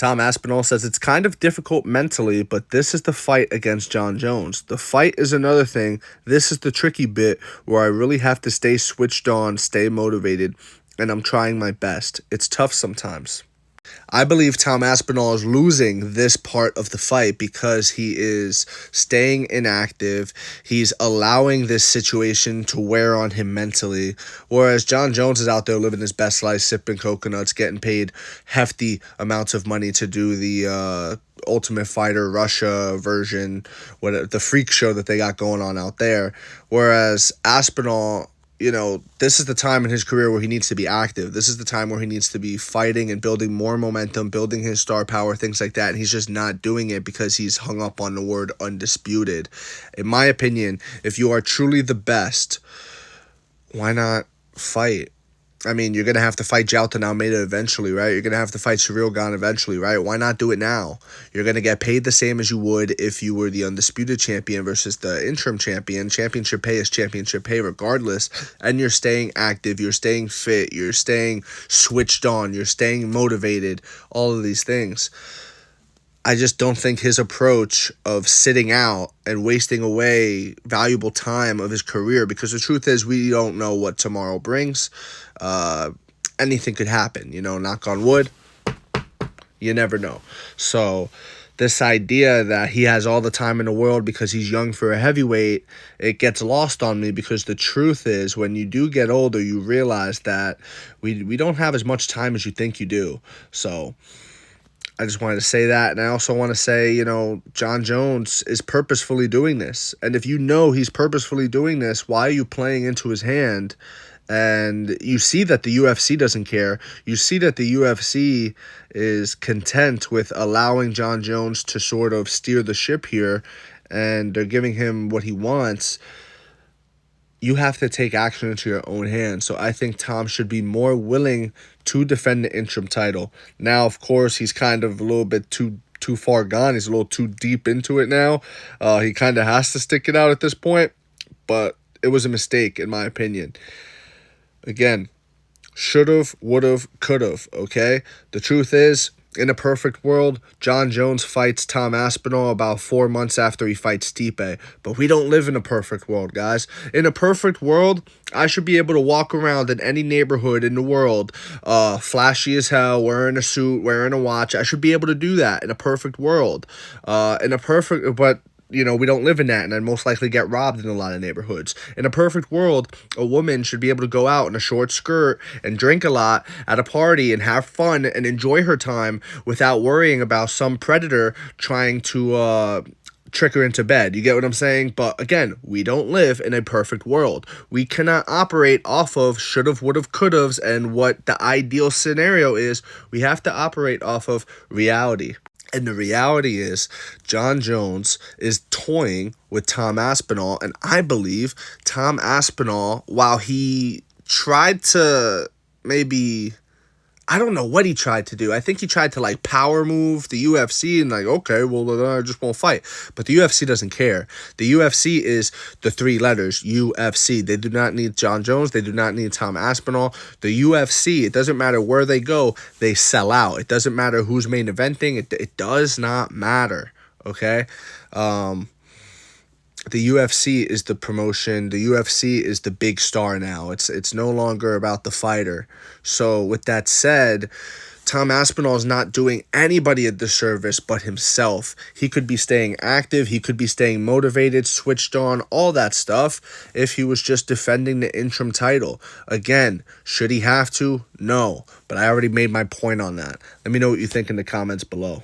Tom Aspinall says it's kind of difficult mentally, but this is the fight against Jon Jones. The fight is another thing. This is the tricky bit where I really have to stay switched on, stay motivated, and I'm trying my best. It's tough sometimes. I believe Tom Aspinall is losing this part of the fight because he is staying inactive. He's allowing this situation to wear on him mentally, whereas Jon Jones is out there living his best life, sipping coconuts, getting paid hefty amounts of money to do the Ultimate Fighter Russia version, the freak show that they got going on out there. Whereas Aspinall, this is the time in his career where he needs to be active. This is the time where he needs to be fighting and building more momentum, building his star power, things like that. And he's just not doing it because he's hung up on the word undisputed. In my opinion, if you are truly the best, why not fight? I mean, you're going to have to fight Jailton Almeida eventually, right? You're going to have to fight Ciryl Gane eventually, right? Why not do it now? You're going to get paid the same as you would if you were the undisputed champion versus the interim champion. Championship pay is championship pay regardless. And you're staying active. You're staying fit. You're staying switched on. You're staying motivated. All of these things. I just don't think his approach of sitting out and wasting away valuable time of his career, because the truth is we don't know what tomorrow brings. Anything could happen, knock on wood. You never know. So this idea that he has all the time in the world because he's young for a heavyweight, it gets lost on me, because the truth is when you do get older, you realize that we don't have as much time as you think you do. So I just wanted to say that. And I also want to say, Jon Jones is purposefully doing this. And if you know he's purposefully doing this, why are you playing into his hand? And you see that the UFC doesn't care. You see that the UFC is content with allowing Jon Jones to sort of steer the ship here, and they're giving him what he wants. You have to take action into your own hands. So I think Tom should be more willing to defend the interim title. Now, of course, he's kind of a little bit too far gone. He's a little too deep into it now. He kind of has to stick it out at this point, but it was a mistake, in my opinion. Again, should've, would've, could've, okay? The truth is, in a perfect world, Jon Jones fights Tom Aspinall about 4 months after he fights Stipe. But we don't live in a perfect world, guys. In a perfect world, I should be able to walk around in any neighborhood in the world, flashy as hell, wearing a suit, wearing a watch. I should be able to do that in a perfect world. But we don't live in that, and I'd most likely get robbed in a lot of neighborhoods. In a perfect world, a woman should be able to go out in a short skirt and drink a lot at a party and have fun and enjoy her time without worrying about some predator trying to trick her into bed. You get what I'm saying? But again, we don't live in a perfect world. We cannot operate off of should've, would've, could've's and what the ideal scenario is. We have to operate off of reality. And the reality is Jon Jones is toying with Tom Aspinall. And I believe Tom Aspinall, while he tried to I don't know what he tried to do. I think he tried to power move the UFC and okay, well, then I just won't fight. But the UFC doesn't care. The UFC is the 3 letters, UFC. They do not need Jon Jones. They do not need Tom Aspinall. The UFC, it doesn't matter where they go, they sell out. It doesn't matter who's main eventing. It does not matter, okay? The UFC is the promotion. The UFC is the big star now. It's no longer about the fighter. So with that said, Tom Aspinall is not doing anybody a disservice but himself. He could be staying active. He could be staying motivated, switched on, all that stuff if he was just defending the interim title. Again, should he have to? No. But I already made my point on that. Let me know what you think in the comments below.